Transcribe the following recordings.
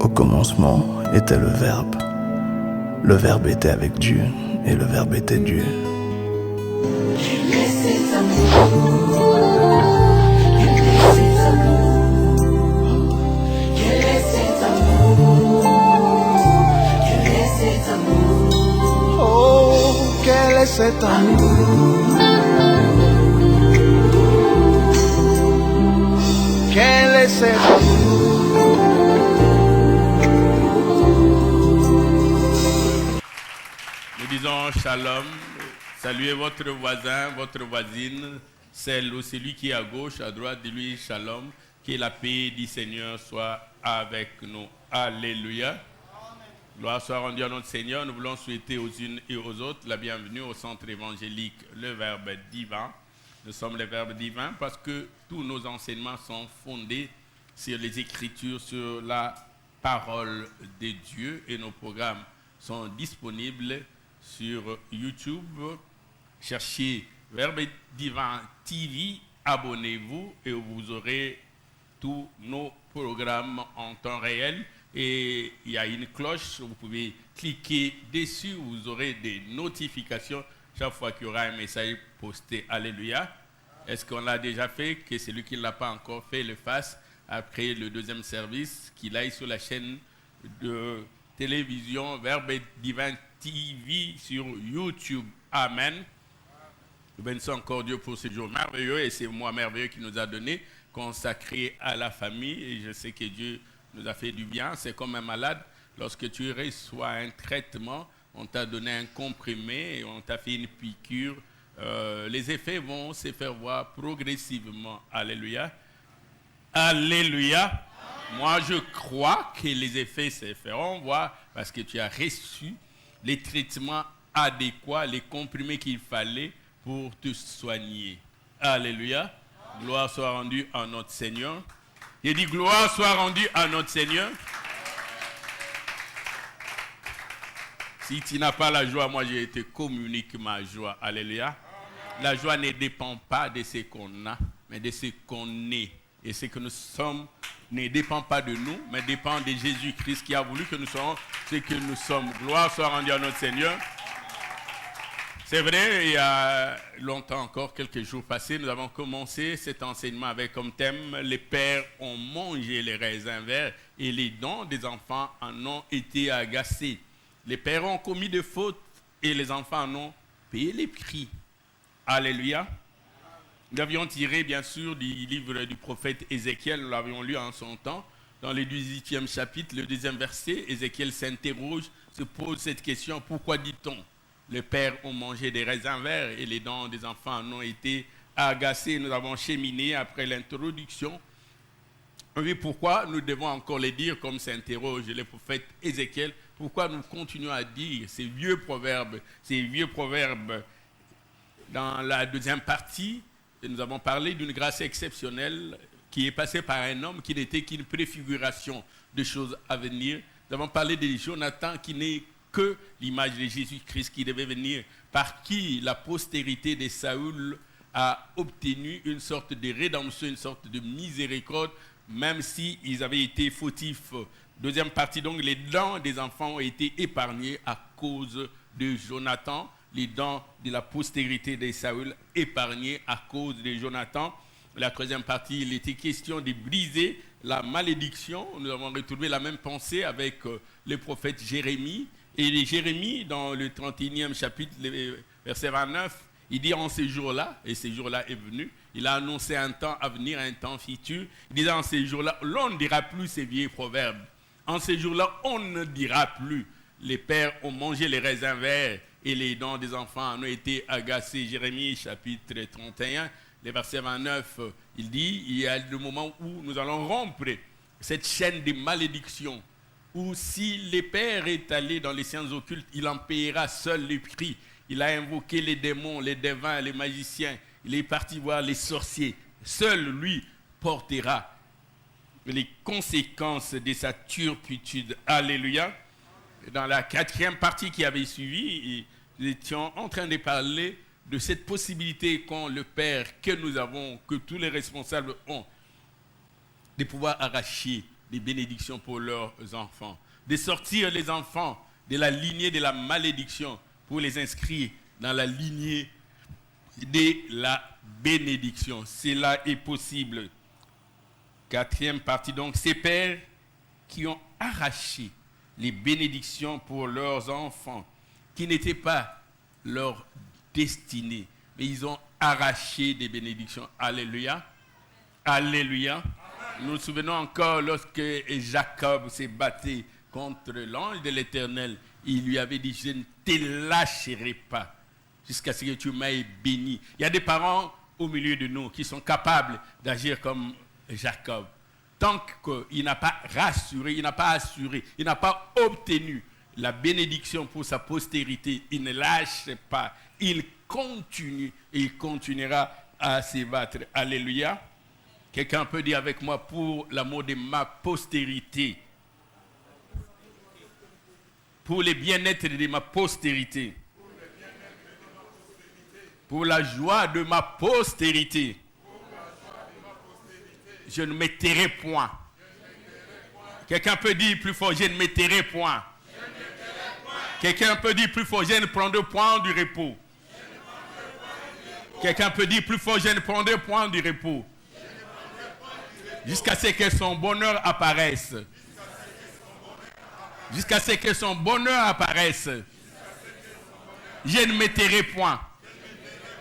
Au commencement était le Verbe. Le Verbe était avec Dieu, et le Verbe était Dieu. Quel est cet amour? Quel est cet amour? Quel est cet amour? Quel est cet amour? Oh, quel est cet amour? Quel est cet amour? Nous disons shalom, saluez votre voisin, votre voisine, celle ou celui qui est à gauche, à droite, dis-lui shalom, que la paix du Seigneur soit avec nous. Alléluia. Gloire soit rendue à notre Seigneur. Nous voulons souhaiter aux unes et aux autres la bienvenue au centre évangélique, le Verbe divin. Nous sommes les Verbes divins parce que tous nos enseignements sont fondés sur les Écritures, sur la parole de Dieu, et nos programmes sont disponibles sur YouTube. Cherchez Verbe divin TV, abonnez-vous et vous aurez tous nos programmes en temps réel. Et il y a une cloche, vous pouvez cliquer dessus, vous aurez des notifications chaque fois qu'il y aura un message posté. Alléluia. Est-ce qu'on l'a déjà fait? Que celui qui ne l'a pas encore fait le fasse après le deuxième service, qu'il aille sur la chaîne de télévision Verbe divin TV sur YouTube. Amen. Nous bénissons encore Dieu pour ce jour merveilleux, et c'est moi merveilleux qui nous a donné, consacré à la famille, et je sais que Dieu nous a fait du bien. C'est comme un malade, lorsque tu reçois un traitement, on t'a donné un comprimé et on t'a fait une piqûre, les effets vont se faire voir progressivement. Alléluia. Alléluia. Moi, je crois que les effets se feront voir parce que tu as reçu les traitements adéquats, les comprimés qu'il fallait pour te soigner. Alléluia. Gloire soit rendue à notre Seigneur. J'ai dit gloire soit rendue à notre Seigneur. Si tu n'as pas la joie, moi je te communique ma joie. Alléluia. La joie ne dépend pas de ce qu'on a, mais de ce qu'on est. Et ce que nous sommes ne dépend pas de nous, mais dépend de Jésus-Christ qui a voulu que nous soyons ce que nous sommes. Gloire soit rendue à notre Seigneur. C'est vrai, il y a longtemps encore, quelques jours passés, nous avons commencé cet enseignement avec comme thème « Les pères ont mangé les raisins verts et les dents des enfants en ont été agacés. Les pères ont commis des fautes et les enfants en ont payé les prix. » Alléluia. Nous avions tiré bien sûr du livre du prophète Ézéchiel, nous l'avions lu en son temps. Dans le 18e chapitre, le 2e verset, Ézéchiel s'interroge, se pose cette question, pourquoi dit-on les pères ont mangé des raisins verts et les dents des enfants en ont été agacées. Nous avons cheminé après l'introduction. Oui, pourquoi nous devons encore les dire comme s'interroge le prophète Ézéchiel? Pourquoi nous continuons à dire ces vieux proverbes? Dans la deuxième partie, nous avons parlé d'une grâce exceptionnelle qui est passée par un homme qui n'était qu'une préfiguration de choses à venir. Nous avons parlé de Jonathan qui n'est que l'image de Jésus-Christ qui devait venir, par qui la postérité de Saül a obtenu une sorte de rédemption, une sorte de miséricorde, même s'ils avaient été fautifs. Deuxième partie, donc, les dents des enfants ont été épargnées à cause de Jonathan. Les dents de la postérité de Saül épargnées à cause de Jonathan. La troisième partie, il était question de briser la malédiction. Nous avons retrouvé la même pensée avec le prophète Jérémie. Et Jérémie, dans le 31e chapitre, verset 29, il dit en ces jours-là, et ces jours-là est venu, il a annoncé un temps à venir, un temps futur. Il disait en ces jours-là, l'on ne dira plus ces vieux proverbes. En ces jours-là, on ne dira plus, les pères ont mangé les raisins verts et les dents des enfants en ont été agacés. Jérémie, chapitre 31, le verset 29, il dit, il y a le moment où nous allons rompre cette chaîne de malédiction, où si le père est allé dans les sciences occultes, il en payera seul le prix. Il a invoqué les démons, les devins, les magiciens. Il est parti voir les sorciers. Seul lui portera les conséquences de sa turpitude. Alléluia. Dans la 4e partie qui avait suivi, nous étions en train de parler de cette possibilité qu'ont le Père, que nous avons, que tous les responsables ont, de pouvoir arracher des bénédictions pour leurs enfants, de sortir les enfants de la lignée de la malédiction pour les inscrire dans la lignée de la bénédiction. Cela est possible. Quatrième partie, donc, ces pères qui ont arraché les bénédictions pour leurs enfants, qui n'étaient pas leur destinée, mais ils ont arraché des bénédictions. Alléluia. Alléluia. Nous nous souvenons encore lorsque Jacob s'est battu contre l'ange de l'Éternel. Il lui avait dit, je ne te lâcherai pas jusqu'à ce que tu m'aies béni. Il y a des parents au milieu de nous qui sont capables d'agir comme Jacob. Tant qu'il n'a pas rassuré, il n'a pas assuré, il n'a pas obtenu la bénédiction pour sa postérité, il ne lâche pas. Il continue et il continuera à se battre. Alléluia. Quelqu'un peut dire avec moi, pour l'amour de ma postérité, pour le bien-être de ma postérité, pour la joie de ma postérité, je ne me tairai point. Quelqu'un peut dire plus fort, je ne me tairai point. Quelqu'un peut dire plus fort, je ne prendrai point du repos. Quelqu'un peut dire plus fort, je ne prendrai point du repos. Jusqu'à ce que son bonheur apparaisse. Jusqu'à ce que son bonheur apparaisse. Je ne me tairai point.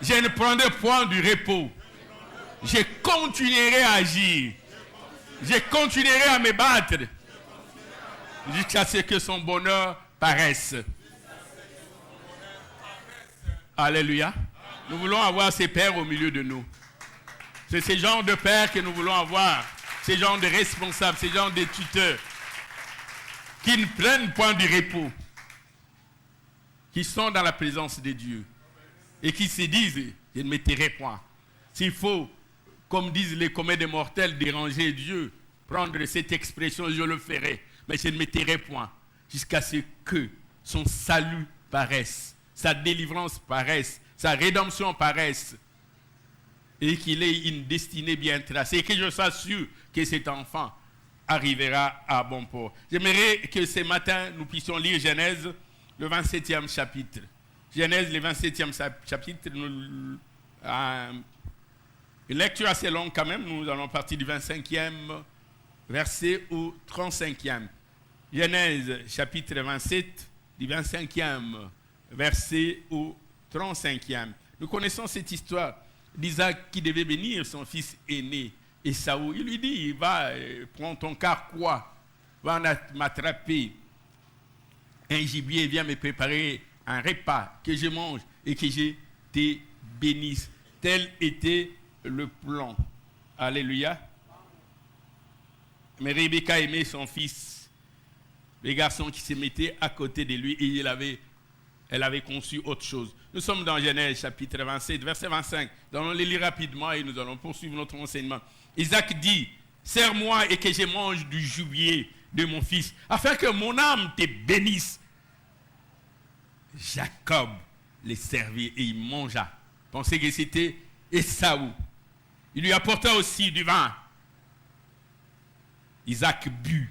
Je ne prendrai point du repos. Je continuerai à agir. Je continuerai à me battre. Jusqu'à ce que son bonheur paraisse. Alléluia. Nous voulons avoir ces pères au milieu de nous. C'est ce genre de pères que nous voulons avoir. Ces genres de responsables, ces genres de tuteurs. Qui ne prennent point du repos. Qui sont dans la présence de Dieu. Et qui se disent, je ne me tairai point. S'il faut, comme disent les communs des mortels, déranger Dieu, prendre cette expression, je le ferai. Mais je ne me tairai point. Jusqu'à ce que son salut paraisse. Sa délivrance paraisse. Sa rédemption paraisse. Et qu'il ait une destinée bien tracée. Et que je sois sûr que cet enfant arrivera à bon port. J'aimerais que ce matin, nous puissions lire Genèse, le 27e chapitre. Genèse, le 27e chapitre. Une lecture assez longue quand même. Nous allons partir du 25e verset au 35e. Genèse, chapitre 27, du 25e verset au 35e. Nous connaissons cette histoire d'Isaac qui devait bénir son fils aîné, Ésaü. Il lui dit, va, prends ton carquois, va m'attraper un gibier, viens me préparer un repas, que je mange et que je te bénisse. Tel était le plan. Alléluia. Mais Rebecca aimait son fils, le garçon qui se mettait à côté de lui, et elle avait conçu autre chose. Nous sommes dans Genèse chapitre 27, verset 25. Nous allons les lire rapidement et nous allons poursuivre notre enseignement. Isaac dit, serre-moi et que je mange du gibier de mon fils, afin que mon âme te bénisse. Jacob les servit et il mangea. Pensez que c'était Ésaü. Il lui apporta aussi du vin. Isaac but.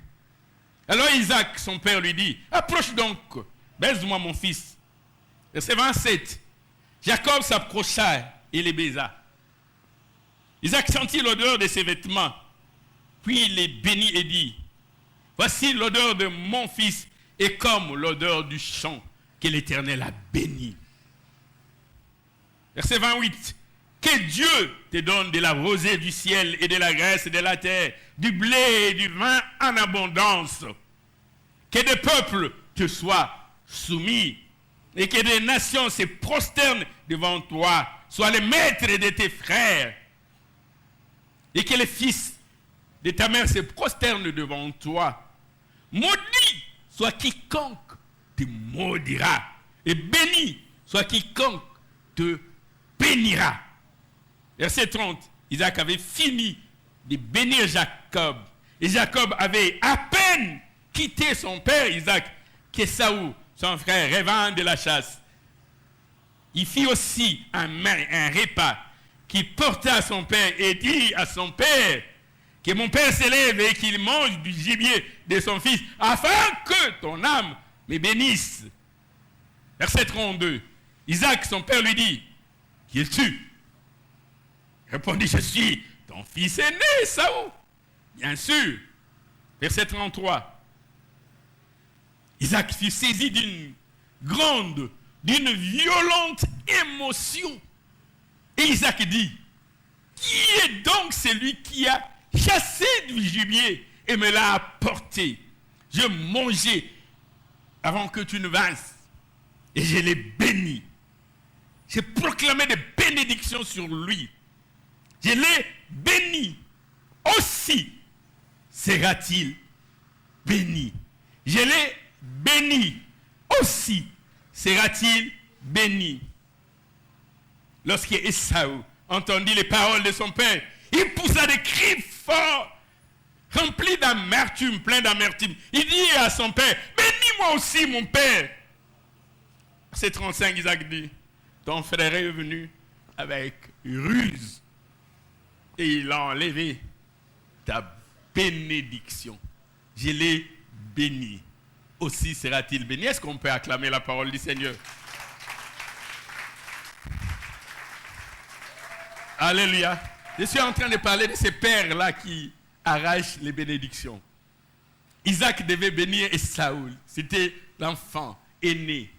Alors Isaac, son père, lui dit, approche donc, baise-moi mon fils. Verset 27. Jacob s'approcha et les baisa. Isaac sentit l'odeur de ses vêtements. Puis il les bénit et dit, voici l'odeur de mon fils est comme l'odeur du champ que l'Éternel a béni. Verset 28. Que Dieu te donne de la rosée du ciel et de la graisse de la terre, du blé et du vin en abondance. Que des peuples te soient soumis et que des nations se prosternent devant toi, soient les maîtres de tes frères, et que les fils de ta mère se prosternent devant toi. Maudit soit quiconque te maudira, et béni soit quiconque te bénira. Verset 30, Isaac avait fini de bénir Jacob, et Jacob avait à peine quitté son père Isaac, qu'Ésaü, son frère, revint de la chasse. Il fit aussi un repas qui porta à son père et dit à son père, que mon père s'élève et qu'il mange du gibier de son fils, afin que ton âme me bénisse. Verset 32. Isaac, son père, lui dit, qui es-tu? Répondit, je suis ton fils aîné, Saül. Bien sûr. Verset 33. Isaac fut saisi d'une violente émotion. Et Isaac dit, qui est donc celui qui a chassé du gibier et me l'a apporté? Je mangeais avant que tu ne vinsses et je l'ai béni. J'ai proclamé des bénédictions sur lui. Je l'ai béni. Aussi sera-t-il béni. Je l'ai béni. Aussi sera-t-il béni. Lorsque Ésaü entendit les paroles de son père, il poussa des cris forts, remplis d'amertume, plein d'amertume. Il dit à son père, bénis-moi aussi, mon père. Verset 35, Isaac dit, ton frère est venu avec ruse et il a enlevé ta bénédiction. Je l'ai béni. Aussi sera-t-il béni. Est-ce qu'on peut acclamer la parole du Seigneur? Alléluia. Je suis en train de parler de ces pères-là qui arrachent les bénédictions. Isaac devait bénir Ésaü. C'était l'enfant aîné.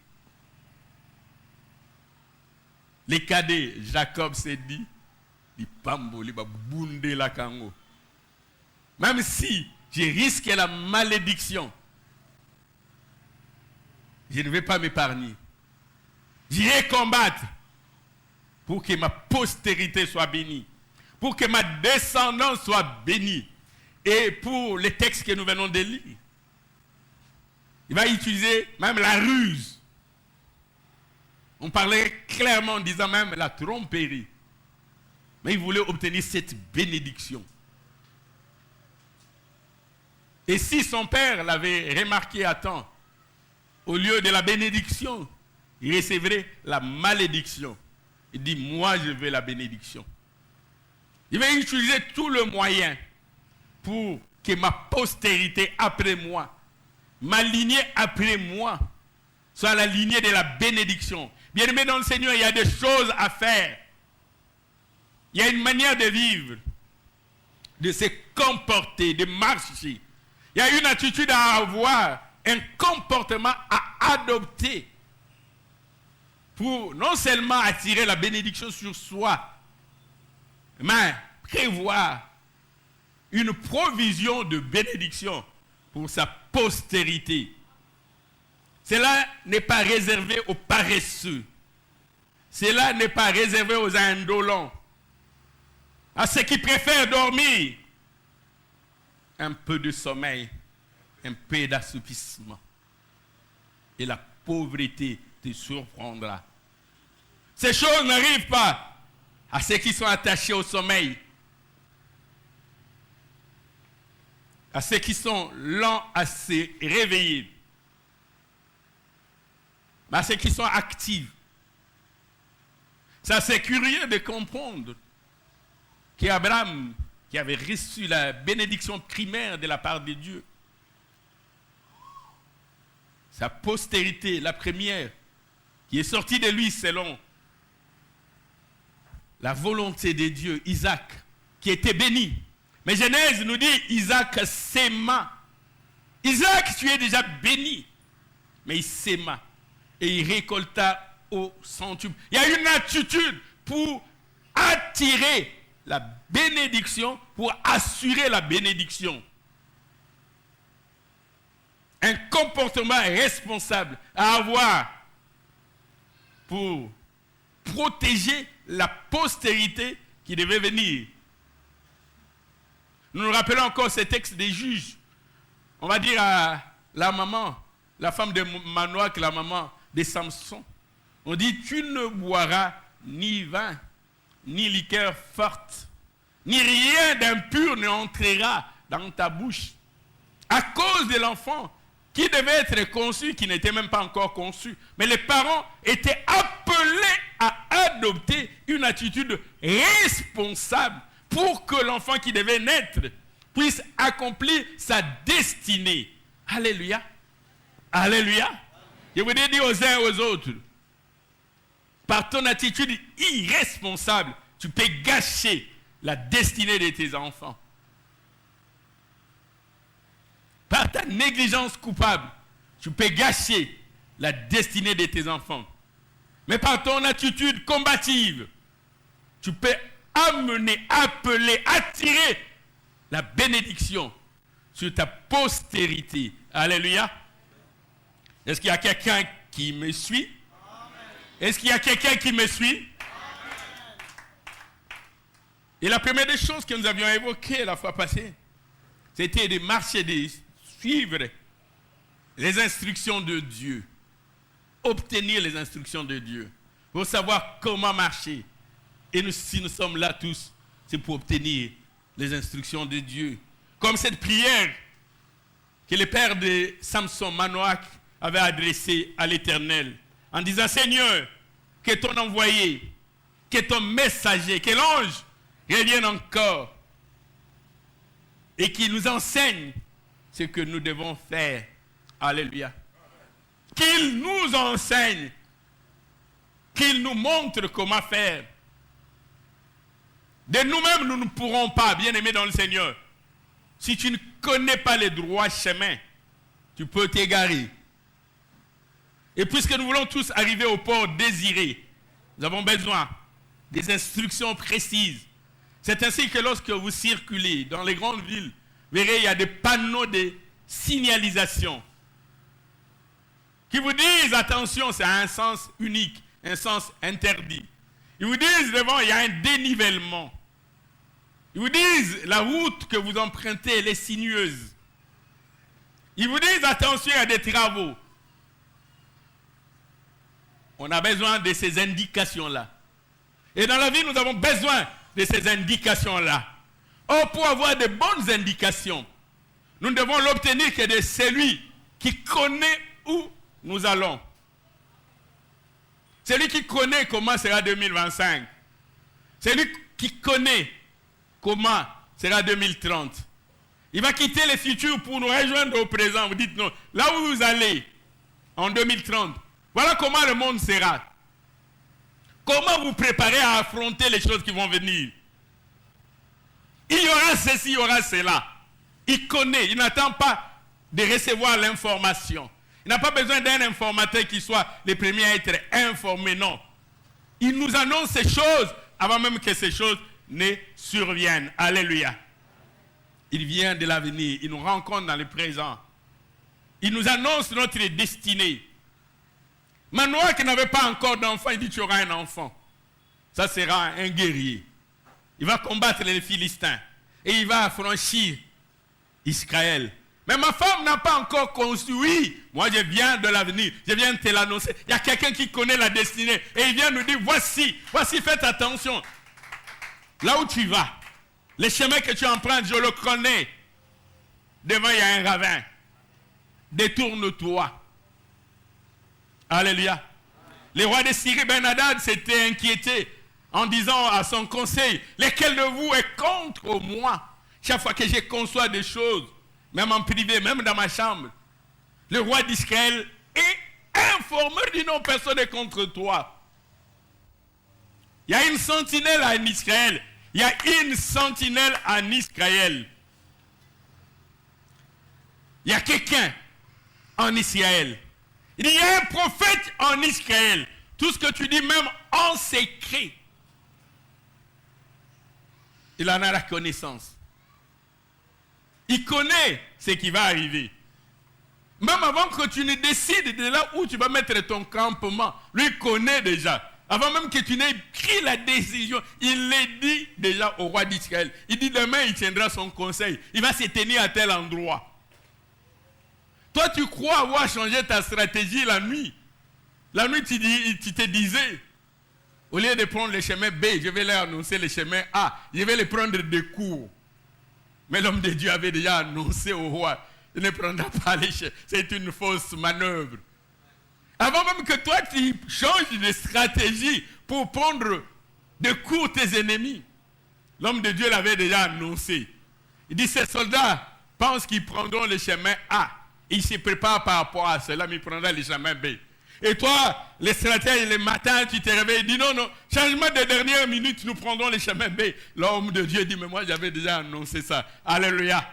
Les cadets, Jacob s'est dit, même si j'ai risqué la malédiction, je ne vais pas m'épargner. J'irai combattre pour que ma postérité soit bénie, pour que ma descendance soit bénie. Et pour les textes que nous venons de lire, il va utiliser même la ruse. On parlait clairement en disant même la tromperie. Mais il voulait obtenir cette bénédiction. Et si son père l'avait remarqué à temps, au lieu de la bénédiction, il recevrait la malédiction. Il dit, moi je veux la bénédiction. Il va utiliser tout le moyen pour que ma postérité après moi, ma lignée après moi, soit la lignée de la bénédiction. Bien-aimé dans le Seigneur, il y a des choses à faire. Il y a une manière de vivre, de se comporter, de marcher. Il y a une attitude à avoir, un comportement à adopter pour non seulement attirer la bénédiction sur soi, mais prévoir une provision de bénédiction pour sa postérité. Cela n'est pas réservé aux paresseux. Cela n'est pas réservé aux indolents. À ceux qui préfèrent dormir. Un peu de sommeil, un peu d'assoupissement. Et la pauvreté te surprendra. Ces choses n'arrivent pas à ceux qui sont attachés au sommeil. À ceux qui sont lents à se réveiller. Mais à ceux qui sont actifs. Ça, c'est curieux de comprendre qu'Abraham, qui avait reçu la bénédiction primaire de la part de Dieu, sa postérité, la première, qui est sortie de lui selon la volonté de Dieu, Isaac, qui était béni. Mais Genèse nous dit, Isaac s'aima. Isaac, tu es déjà béni. Mais il s'aima. Et il récolta au centuple. Il y a une attitude pour attirer la bénédiction, pour assurer la bénédiction. Un comportement responsable à avoir pour protéger la postérité qui devait venir. Nous nous rappelons encore ce texte des juges. On va dire à la maman, la femme de Manoah, la maman de Samson. On dit, tu ne boiras ni vin, ni liqueur forte, ni rien d'impur ne entrera dans ta bouche. À cause de l'enfant qui devait être conçu, qui n'était même pas encore conçu. Mais les parents étaient appelés à adopter une attitude responsable pour que l'enfant qui devait naître puisse accomplir sa destinée. Alléluia. Alléluia. Je voudrais dire aux uns et aux autres, par ton attitude irresponsable, tu peux gâcher la destinée de tes enfants. Par ta négligence coupable, tu peux gâcher la destinée de tes enfants. Mais par ton attitude combative, tu peux amener, appeler, attirer la bénédiction sur ta postérité. Alléluia. Est-ce qu'il y a quelqu'un qui me suit? Est-ce qu'il y a quelqu'un qui me suit? Et la première des choses que nous avions évoquées la fois passée, c'était de marcher, de suivre les instructions de Dieu. Obtenir les instructions de Dieu. Pour savoir comment marcher. Et nous, si nous sommes là tous, c'est pour obtenir les instructions de Dieu. Comme cette prière que le père de Samson, Manoach, avait adressée à l'Éternel. En disant, Seigneur, que ton envoyé, que ton messager, que l'ange revienne encore. Et qu'il nous enseigne ce que nous devons faire. Alléluia. Qu'il nous enseigne. Qu'il nous montre comment faire. De nous-mêmes, nous ne pourrons pas, bien-aimés dans le Seigneur. Si tu ne connais pas les droits chemins, tu peux t'égarer. Et puisque nous voulons tous arriver au port désiré, nous avons besoin des instructions précises. C'est ainsi que lorsque vous circulez dans les grandes villes, vous verrez, il y a des panneaux de signalisation qui vous disent, attention, c'est un sens unique, un sens interdit. Ils vous disent, devant, il y a un dénivellement. Ils vous disent, la route que vous empruntez, elle est sinueuse. Ils vous disent, attention, il y a des travaux. On a besoin de ces indications-là. Et dans la vie, nous avons besoin de ces indications-là. Or, pour avoir de bonnes indications, nous ne devons l'obtenir que de celui qui connaît où nous allons. Celui qui connaît comment sera 2025. Celui qui connaît comment sera 2030. Il va quitter le futur pour nous rejoindre au présent. Vous dites non. Là où vous allez en 2030, voilà comment le monde sera. Comment vous préparez à affronter les choses qui vont venir. Il y aura ceci, il y aura cela. Il connaît, il n'attend pas de recevoir l'information. Il n'a pas besoin d'un informateur qui soit le premier à être informé, non. Il nous annonce ces choses avant même que ces choses ne surviennent. Alléluia. Il vient de l'avenir, il nous rencontre dans le présent. Il nous annonce notre destinée. Manoach qui n'avait pas encore d'enfant, il dit tu auras un enfant. Ça sera un guerrier. Il va combattre les Philistins et il va affranchir Israël. Mais ma femme n'a pas encore conçu. Oui, moi je viens de l'avenir, je viens de te l'annoncer. Il y a quelqu'un qui connaît la destinée et il vient nous dire voici, faites attention. Là où tu vas, le chemin que tu empruntes, je le connais. Devant il y a un ravin. Détourne-toi. Alléluia. Le roi de Syrie, Ben-Hadad, s'était inquiété en disant à son conseil, lequel de vous est contre moi? Chaque fois que je conçois des choses, même en privé, même dans ma chambre, le roi d'Israël est informé du nom, personne n'est contre toi. Il y a une sentinelle en Israël. Il y a une sentinelle en Israël. Il y a quelqu'un en Israël. Il y a un prophète en Israël. Tout ce que tu dis, même en secret, il en a la connaissance. Il connaît ce qui va arriver. Même avant que tu ne décides de là où tu vas mettre ton campement, lui connaît déjà. Avant même que tu n'aies pris la décision, il l'a dit déjà au roi d'Israël. Il dit demain, il tiendra son conseil. Il va se tenir à tel endroit. Toi, tu crois avoir changé ta stratégie la nuit. La nuit, tu te disais, au lieu de prendre le chemin B, je vais leur annoncer le chemin A. Je vais les prendre de court. Mais l'homme de Dieu avait déjà annoncé au roi, il ne prendra pas les chemins. C'est une fausse manœuvre. Avant même que toi, tu changes de stratégie pour prendre de court tes ennemis, l'homme de Dieu l'avait déjà annoncé. Il dit, ces soldats pensent qu'ils prendront le chemin A. Ils se préparent par rapport à cela, mais ils prendront le chemin B. Et toi, les stratèges, le matin, tu te réveilles et dis non, changement de dernière minute, nous prendrons le chemin B. L'homme de Dieu dit, mais moi j'avais déjà annoncé ça. Alléluia.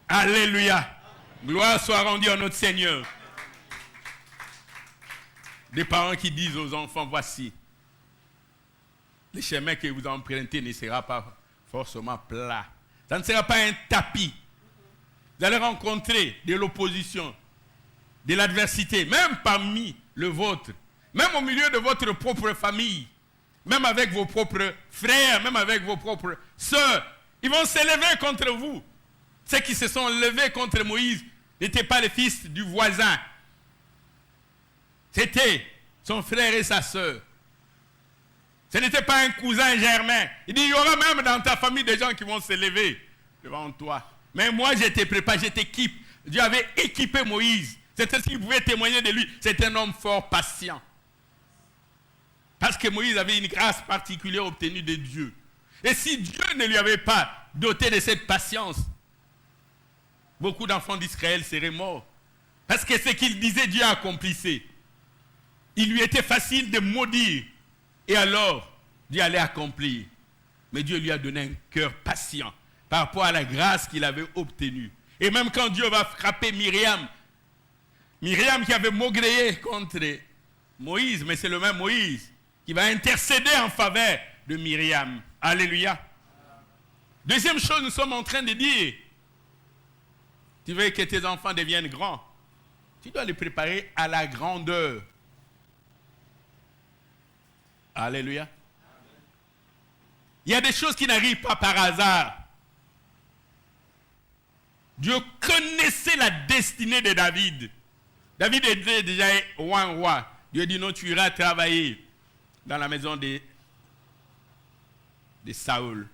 Alléluia. Gloire soit rendue à notre Seigneur. Des parents qui disent aux enfants, voici, le chemin que vous empruntez ne sera pas forcément plat. Ça ne sera pas un tapis. Vous allez rencontrer de l'opposition, de l'adversité, même parmi le vôtre, même au milieu de votre propre famille, même avec vos propres frères, même avec vos propres sœurs. Ils vont s'élever contre vous. Ceux qui se sont levés contre Moïse n'étaient pas les fils du voisin. C'était son frère et sa sœur. Ce n'était pas un cousin germain. Il dit, il y aura même dans ta famille des gens qui vont s'élever devant toi. Mais moi, j'étais préparé, je t'équipe. Dieu avait équipé Moïse. C'était ce qu'il pouvait témoigner de lui. C'est un homme fort patient. Parce que Moïse avait une grâce particulière obtenue de Dieu. Et si Dieu ne lui avait pas doté de cette patience, beaucoup d'enfants d'Israël seraient morts. Parce que ce qu'il disait, Dieu accomplissait. Il lui était facile de maudire. Et alors, Dieu allait accomplir. Mais Dieu lui a donné un cœur patient par rapport à la grâce qu'il avait obtenue. Et même quand Dieu va frapper Myriam qui avait maugréé contre Moïse, mais c'est le même Moïse qui va intercéder en faveur de Myriam. Alléluia. Deuxième chose, nous sommes en train de dire, tu veux que tes enfants deviennent grands, tu dois les préparer à la grandeur. Alléluia. Il y a des choses qui n'arrivent pas par hasard. Dieu connaissait la destinée de David. David était déjà un roi. Dieu dit non, tu iras travailler dans la maison de Saül.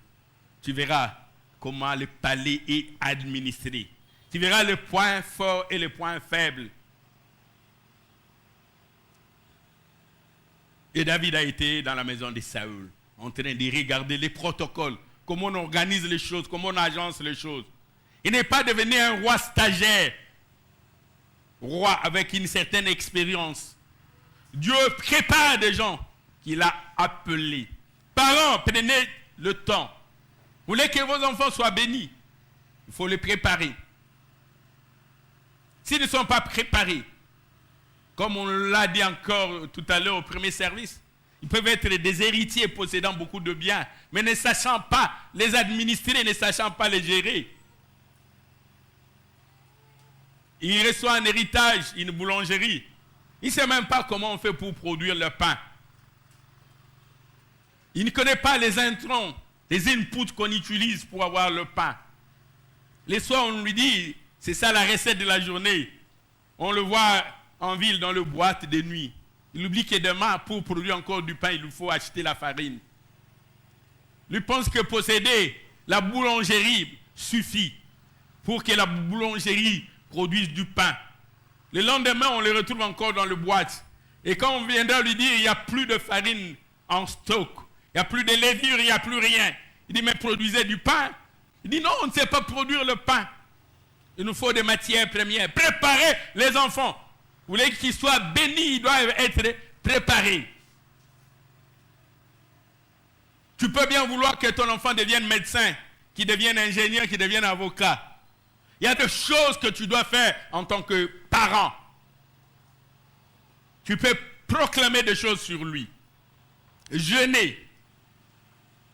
Tu verras comment le palais est administré. Tu verras le point fort et le point faible. Et David a été dans la maison de Saül, en train de regarder les protocoles, comment on organise les choses, comment on agence les choses. Il n'est pas devenu un roi stagiaire, roi avec une certaine expérience. Dieu prépare des gens qu'il a appelés. Parents, prenez le temps. Vous voulez que vos enfants soient bénis, il faut les préparer. S'ils ne sont pas préparés, comme on l'a dit encore tout à l'heure au premier service, ils peuvent être des héritiers possédant beaucoup de biens, mais ne sachant pas les administrer, ne sachant pas les gérer. Il reçoit un héritage, une boulangerie. Il ne sait même pas comment on fait pour produire le pain. Il ne connaît pas les intrants, les inputs qu'on utilise pour avoir le pain. Les soirs, on lui dit, c'est ça la recette de la journée. On le voit en ville, dans le boîte de nuit. Il oublie que demain, pour produire encore du pain, il lui faut acheter la farine. Il pense que posséder la boulangerie suffit pour que la boulangerie produise du pain. Le lendemain, on le retrouve encore dans le boîte. Et quand on viendra lui dire, il n'y a plus de farine en stock, il n'y a plus de levure, il n'y a plus rien. Il dit, mais produisez du pain. Il dit, non, on ne sait pas produire le pain. Il nous faut des matières premières. Préparez les enfants. Vous voulez qu'ils soient bénis, ils doivent être préparés. Tu peux bien vouloir que ton enfant devienne médecin, qu'il devienne ingénieur, qu'il devienne avocat. Il y a des choses que tu dois faire en tant que parent. Tu peux proclamer des choses sur lui. Jeûner.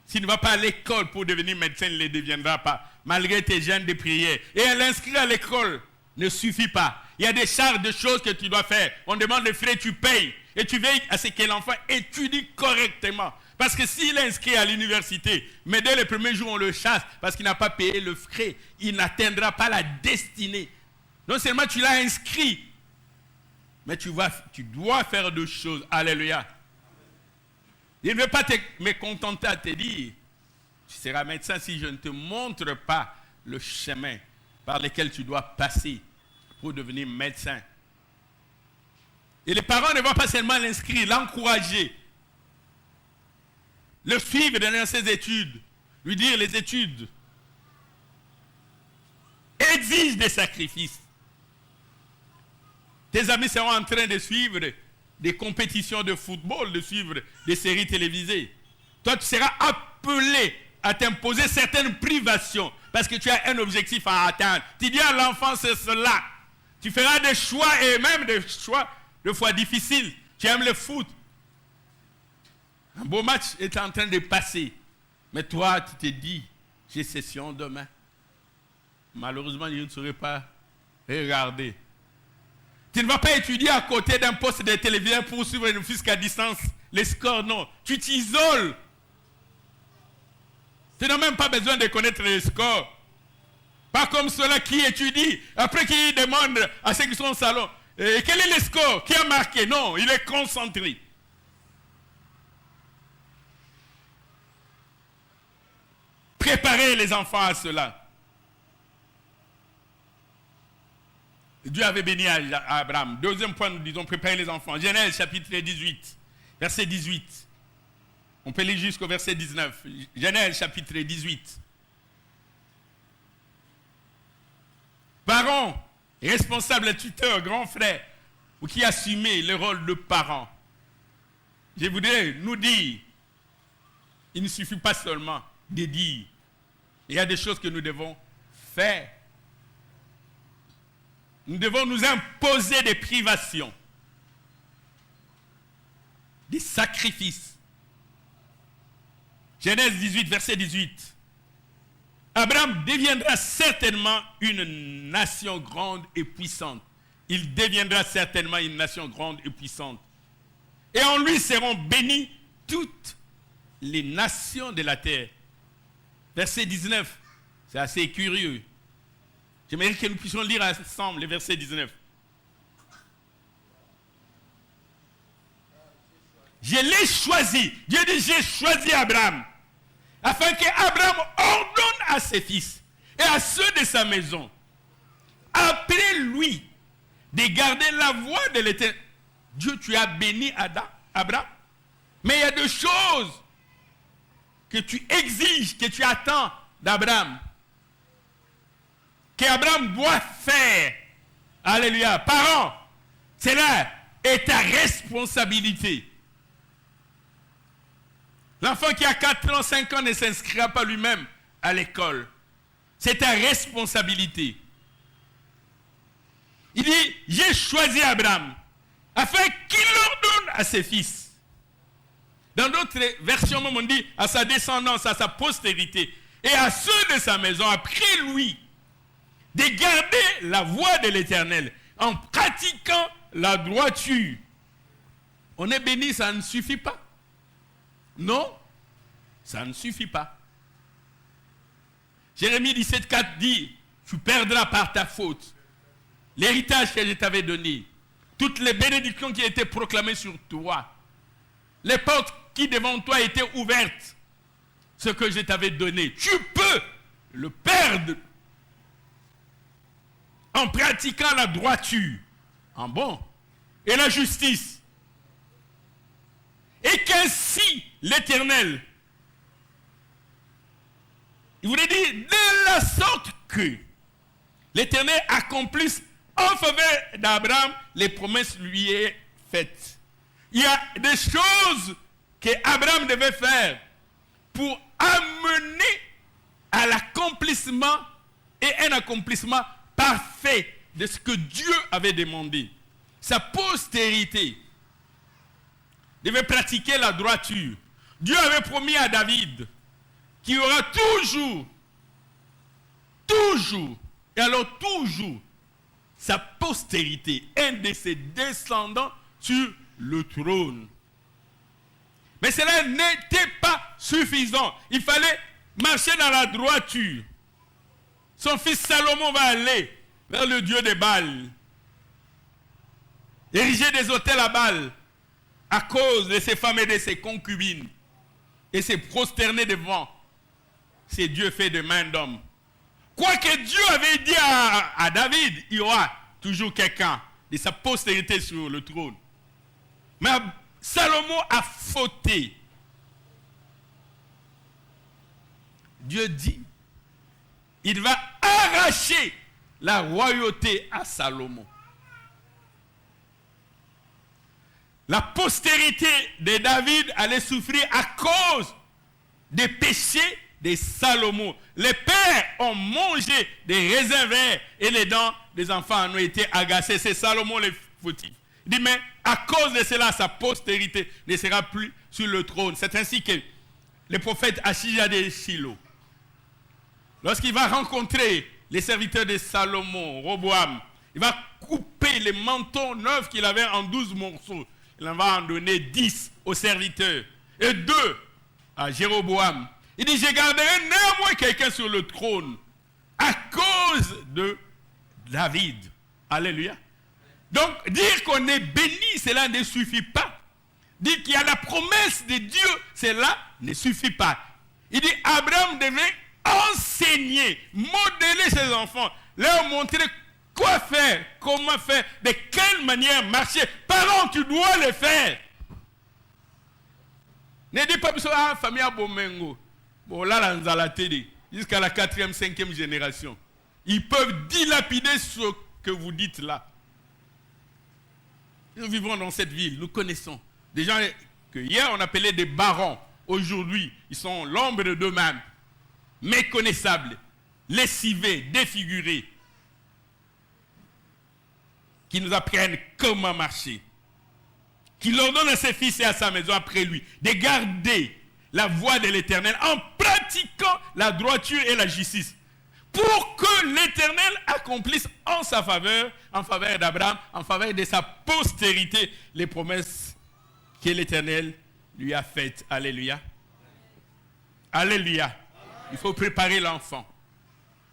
S'il ne va pas à l'école pour devenir médecin, il ne le deviendra pas, malgré tes jeûnes de prière. Et l'inscrire à l'école ne suffit pas. Il y a des charges de choses que tu dois faire. On demande les frais, tu payes. Et tu veilles à ce que l'enfant étudie correctement. Parce que s'il est inscrit à l'université, mais dès le premier jour on le chasse parce qu'il n'a pas payé le frais, il n'atteindra pas la destinée. Non seulement tu l'as inscrit, mais tu dois faire deux choses. Alléluia. Il ne veut pas me contenter à te dire, tu seras médecin si je ne te montre pas le chemin par lequel tu dois passer pour devenir médecin. Et les parents ne vont pas seulement l'inscrire, l'encourager, le suivre dans ses études, lui dire les études. exige des sacrifices. Tes amis seront en train de suivre des compétitions de football, de suivre des séries télévisées. Toi, tu seras appelé à t'imposer certaines privations parce que tu as un objectif à atteindre. Tu dis à l'enfant, c'est cela. Tu feras des choix et même des choix de fois difficiles. Tu aimes le foot. Un beau match est en train de passer. Mais toi, tu te dis, j'ai session demain. Malheureusement, je ne saurais pas regarder. Tu ne vas pas étudier à côté d'un poste de télévision pour suivre une fusque à distance les scores, non. Tu t'isoles. Tu n'as même pas besoin de connaître les scores. Pas comme ceux-là qui étudient, après qui demandent à ceux qui sont au salon, quel est le score, qui a marqué? Non, il est concentré. Préparez les enfants à cela. Dieu avait béni à Abraham. Deuxième point, nous disons, préparer les enfants. Genèse chapitre 18, verset 18. On peut lire jusqu'au verset 19. Genèse chapitre 18. Parents, responsables, tuteurs, grands frères, ou qui assumez le rôle de parents. Je voudrais nous dire, il ne suffit pas seulement de dire. Il y a des choses que nous devons faire. Nous devons nous imposer des privations, des sacrifices. Genèse 18, verset 18. Abraham deviendra certainement une nation grande et puissante. Il deviendra certainement une nation grande et puissante. Et en lui seront bénies toutes les nations de la terre. Verset 19, c'est assez curieux. J'aimerais que nous puissions lire ensemble le verset 19. Je l'ai choisi. Dieu dit, j'ai choisi Abraham. Afin qu'Abraham ordonne à ses fils et à ceux de sa maison, après lui, de garder la voie de l'Éternel. Dieu, tu as béni Abraham. Mais il y a deux choses que tu exiges, que tu attends d'Abraham. Qu'Abraham doit faire. Alléluia. Parents, cela est ta responsabilité. L'enfant qui a 4 ans, 5 ans ne s'inscrira pas lui-même à l'école. C'est ta responsabilité. Il dit, j'ai choisi Abraham afin qu'il ordonne à ses fils. Dans d'autres versions, on dit à sa descendance, à sa postérité et à ceux de sa maison après lui, de garder la voie de l'Éternel en pratiquant la droiture. On est béni, ça ne suffit pas. Non, ça ne suffit pas. Jérémie 17,4 dit, tu perdras par ta faute l'héritage que je t'avais donné, toutes les bénédictions qui étaient proclamées sur toi, les portes qui devant toi étaient ouvertes, ce que je t'avais donné, tu peux le perdre en pratiquant la droiture, en bon, et la justice. Et qu'ainsi l'Éternel, il voulait dire de la sorte que l'Éternel accomplisse en faveur d'Abraham les promesses lui est faites. Il y a des choses qu'Abraham devait faire pour amener à l'accomplissement et un accomplissement parfait de ce que Dieu avait demandé. Sa postérité devait pratiquer la droiture. Dieu avait promis à David qu'il y aura toujours, et alors toujours, sa postérité, un de ses descendants sur le trône. Mais cela n'était pas suffisant. Il fallait marcher dans la droiture. Son fils Salomon va aller vers le dieu de Baal, ériger des autels à Baal à cause de ses femmes et de ses concubines, et se prosterner devant ces dieux faits de main d'homme. Quoique Dieu avait dit à David, il y aura toujours quelqu'un de sa postérité sur le trône. Mais Salomon a fauté. Dieu dit, il va arracher la royauté à Salomon. La postérité de David allait souffrir à cause des péchés de Salomon. Les pères ont mangé des raisins verts et les dents des enfants ont été agacées. C'est Salomon le fautif. Il dit, mais à cause de cela, sa postérité ne sera plus sur le trône. C'est ainsi que le prophète Achija de Shilo, lorsqu'il va rencontrer les serviteurs de Salomon, Roboam, il va couper les manteaux neufs qu'il avait en 12 morceaux. Il en va en donner 10 aux serviteurs et 2 à Jéroboam. Il dit, je garderai néanmoins quelqu'un sur le trône à cause de David. Alléluia. Donc, dire qu'on est béni, cela ne suffit pas. Dire qu'il y a la promesse de Dieu, cela ne suffit pas. Il dit, Abraham devait enseigner, modeler ses enfants, leur montrer quoi faire, comment faire, de quelle manière marcher. Parents, tu dois le faire. Ne dis pas, ah, famille Abomengo. Bon, là, dans la télé, jusqu'à la 4e, 5e génération. Ils peuvent dilapider ce que vous dites là. Nous vivons dans cette ville, nous connaissons des gens que hier on appelait des barons. Aujourd'hui, ils sont l'ombre d'eux-mêmes, méconnaissables, lessivés, défigurés, qui nous apprennent comment marcher, qui leur donnent à ses fils et à sa maison après lui de garder la voie de l'Éternel en pratiquant la droiture et la justice, pour que l'Éternel accomplisse en sa faveur, en faveur d'Abraham, en faveur de sa postérité, les promesses que l'Éternel lui a faites. Alléluia. Alléluia. Il faut préparer l'enfant.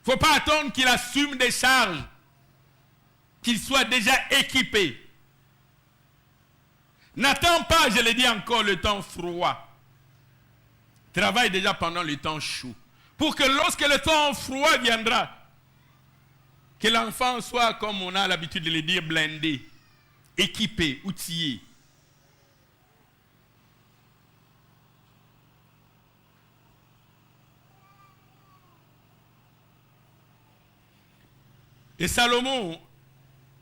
Il ne faut pas attendre qu'il assume des charges, qu'il soit déjà équipé. N'attends pas, je l'ai dit encore, le temps froid. Travaille déjà pendant le temps chaud. Pour que lorsque le temps froid viendra, que l'enfant soit, comme on a l'habitude de le dire, blindé, équipé, outillé. Et Salomon,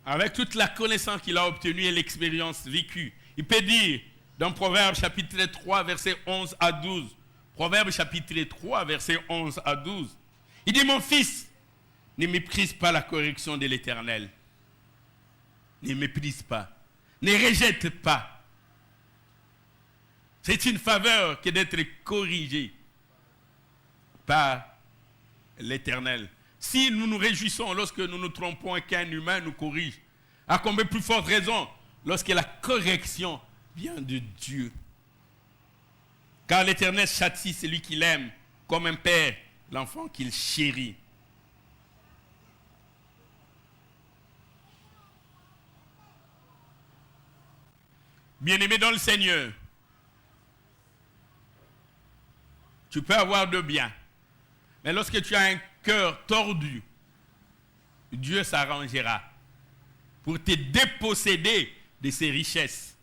avec toute la connaissance qu'il a obtenue et l'expérience vécue, il peut dire dans Proverbes chapitre 3, versets 11 à 12, Proverbes chapitre 3, versets 11 à 12, il dit, mon fils, ne méprise pas la correction de l'Éternel. Ne méprise pas. Ne rejette pas. C'est une faveur que d'être corrigé par l'Éternel. Si nous nous réjouissons lorsque nous nous trompons et qu'un humain nous corrige, à combien plus forte raison lorsque la correction vient de Dieu. Car l'Éternel châtie celui qu'il aime, comme un père l'enfant qu'il chérit. Bien-aimé dans le Seigneur, tu peux avoir de bien, mais lorsque tu as un cœur tordu, Dieu s'arrangera pour te déposséder de ses richesses.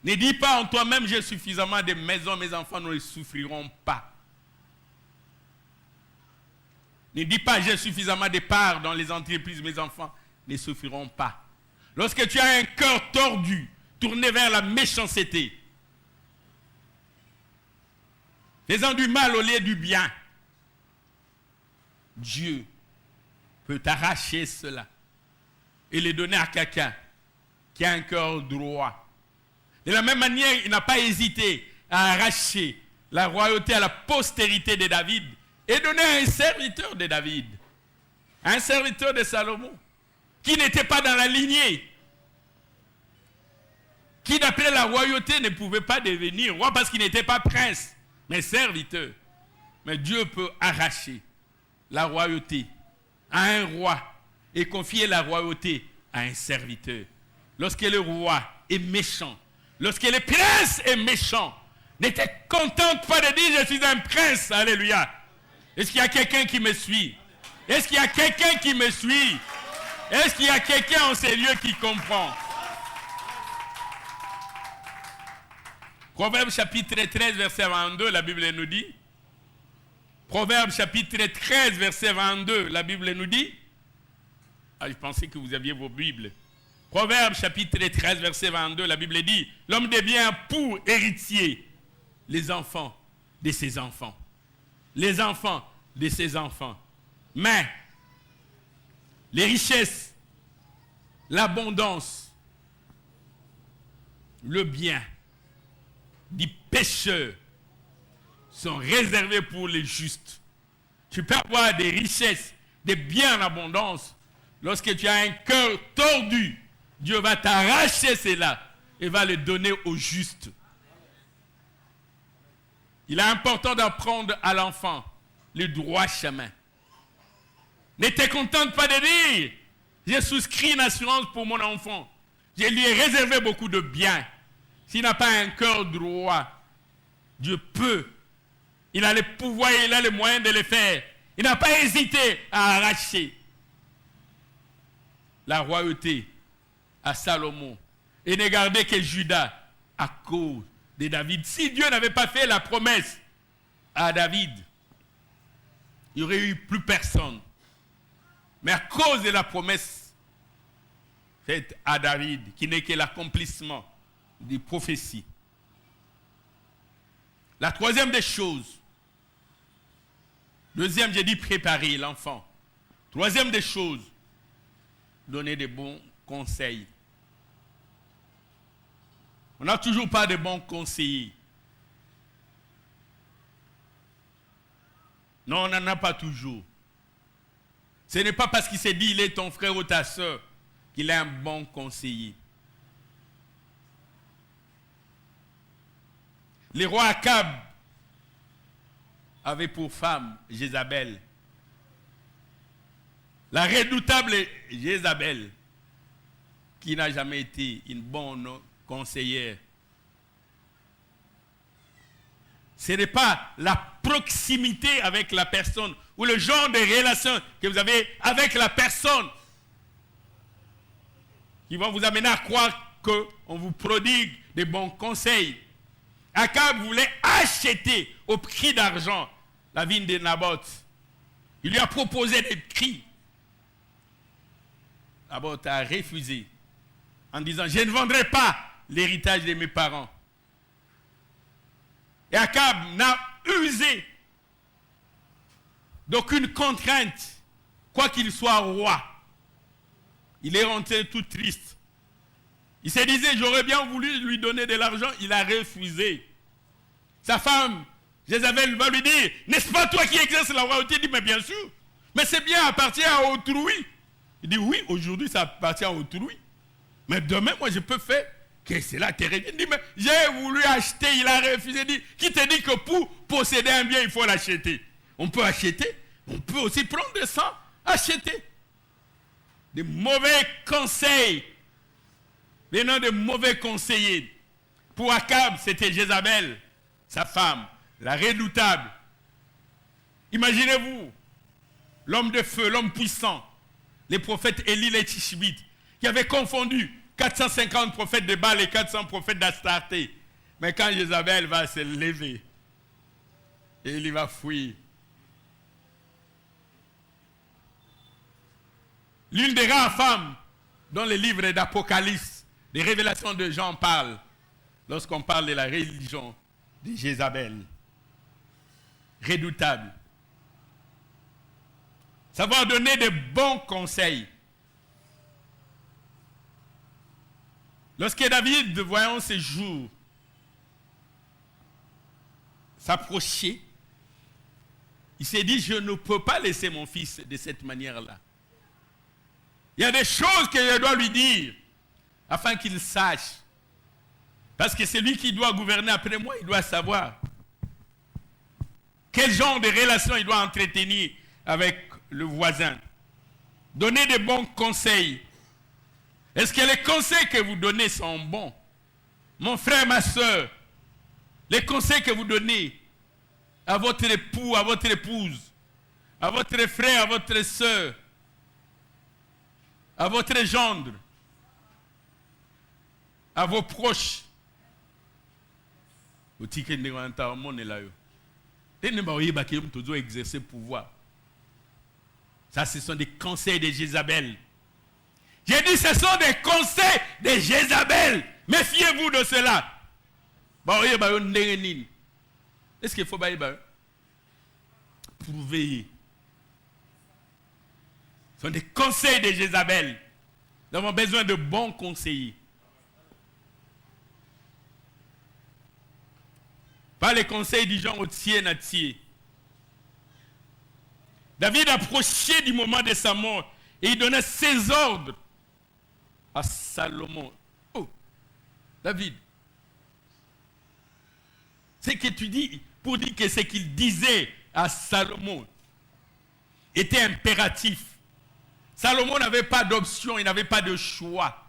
Ne dis pas en toi-même, j'ai suffisamment de maisons, mes enfants ne souffriront pas. Ne dis pas, j'ai suffisamment de parts dans les entreprises, mes enfants ne souffriront pas. Lorsque tu as un cœur tordu, tourné vers la méchanceté, faisant du mal au lieu du bien, Dieu peut t'arracher cela et le donner à quelqu'un qui a un cœur droit. De la même manière, il n'a pas hésité à arracher la royauté à la postérité de David et donner à un serviteur de David, un serviteur de Salomon, qui n'était pas dans la lignée, qui d'après la royauté ne pouvait pas devenir roi parce qu'il n'était pas prince, mais serviteur. Mais Dieu peut arracher la royauté à un roi et confier la royauté à un serviteur. Lorsque le roi est méchant, lorsque le prince est méchant, ne te contente pas de dire je suis un prince, alléluia. Est-ce qu'il y a quelqu'un qui me suit? Est-ce qu'il y a quelqu'un qui me suit? Est-ce qu'il y a quelqu'un en ces lieux qui comprend? Proverbe chapitre 13, verset 22, la Bible nous dit, Proverbe chapitre 13, verset 22, la Bible nous dit, je pensais que vous aviez vos Bibles. Proverbe chapitre 13, verset 22, la Bible dit, l'homme devient pour héritier les enfants de ses enfants. Les enfants de ses enfants. Mais les richesses, l'abondance, le bien du pécheur sont réservés pour les justes. Tu peux avoir des richesses, des biens en abondance. Lorsque tu as un cœur tordu, Dieu va t'arracher cela et va le donner aux justes. Il est important d'apprendre à l'enfant le droit chemin. Ne te contente pas de dire, j'ai souscrit une assurance pour mon enfant. Je lui ai réservé beaucoup de biens. S'il n'a pas un cœur droit, Dieu peut. Il a le pouvoir, il a les moyens de le faire. Il n'a pas hésité à arracher la royauté à Salomon et ne garder que Judas à cause de David. Si Dieu n'avait pas fait la promesse à David, il n'y aurait eu plus personne. Mais à cause de la promesse faite à David, qui n'est que l'accomplissement des prophéties. La troisième des choses, deuxième, j'ai dit préparer l'enfant. Troisième des choses, donner des bons conseils. On n'a toujours pas de bons conseillers. Non, on n'en a pas toujours. Ce n'est pas parce qu'il s'est dit il est ton frère ou ta soeur qu'il est un bon conseiller. Le roi Akab avait pour femme Jézabel. La redoutable Jézabel, qui n'a jamais été une bonne conseillère. Ce n'est pas la proximité avec la personne ou le genre de relation que vous avez avec la personne qui vont vous amener à croire qu'on vous prodigue des bons conseils. Akab voulait acheter au prix d'argent la vigne de Naboth. Il lui a proposé des prix. Naboth a refusé en disant, je ne vendrai pas l'héritage de mes parents. Et Akab n'a usé d'aucune contrainte, quoi qu'il soit roi. Il est rentré tout triste. Il se disait, j'aurais bien voulu lui donner de l'argent, il a refusé. Sa femme, Jézabel, va lui dire, n'est-ce pas toi qui exerces la royauté? Il dit, mais bien sûr, mais c'est bien, appartient à autrui. Il dit, oui, aujourd'hui ça appartient à autrui. Mais demain, moi je peux faire que cela te revienne. Il dit, mais j'ai voulu acheter, il a refusé. Il dit, qui te dit que pour posséder un bien, il faut l'acheter? On peut acheter, on peut aussi prendre de sang, acheter. Des mauvais conseils, venant de mauvais conseillers. Pour Akab, c'était Jézabel, sa femme, la redoutable. Imaginez-vous, l'homme de feu, l'homme puissant, les prophètes Élie et Tishbite, qui avaient confondu 450 prophètes de Baal et 400 prophètes d'Astarté. Mais quand Jézabel va se lever, et il va fuir. L'une des rares femmes dont les livres d'Apocalypse, les révélations de Jean parlent, lorsqu'on parle de la religion de Jézabel. Redoutable. Savoir donner de bons conseils. Lorsque David, voyant ses jours s'approcher, il s'est dit, je ne peux pas laisser mon fils de cette manière-là. Il y a des choses que je dois lui dire afin qu'il sache. Parce que c'est lui qui doit gouverner après moi, il doit savoir quel genre de relation il doit entretenir avec le voisin. Donner de bons conseils. Est-ce que les conseils que vous donnez sont bons? Mon frère, ma soeur, les conseils que vous donnez à votre époux, à votre épouse, à votre frère, à votre soeur, à votre gendre, à vos proches. Des exercer pouvoir. Ça, ce sont des conseils de Jézabel. J'ai dit, ce sont des conseils de Jézabel. Méfiez-vous de cela. Est-ce qu'il faut prouver? Ce sont des conseils de Jézabel. Nous avons besoin de bons conseillers. Pas les conseils du genre Otier Natier. David approchait du moment de sa mort et il donnait ses ordres à Salomon. Oh, David, ce que tu dis pour dire que ce qu'il disait à Salomon était impératif. Salomon n'avait pas d'option, il n'avait pas de choix.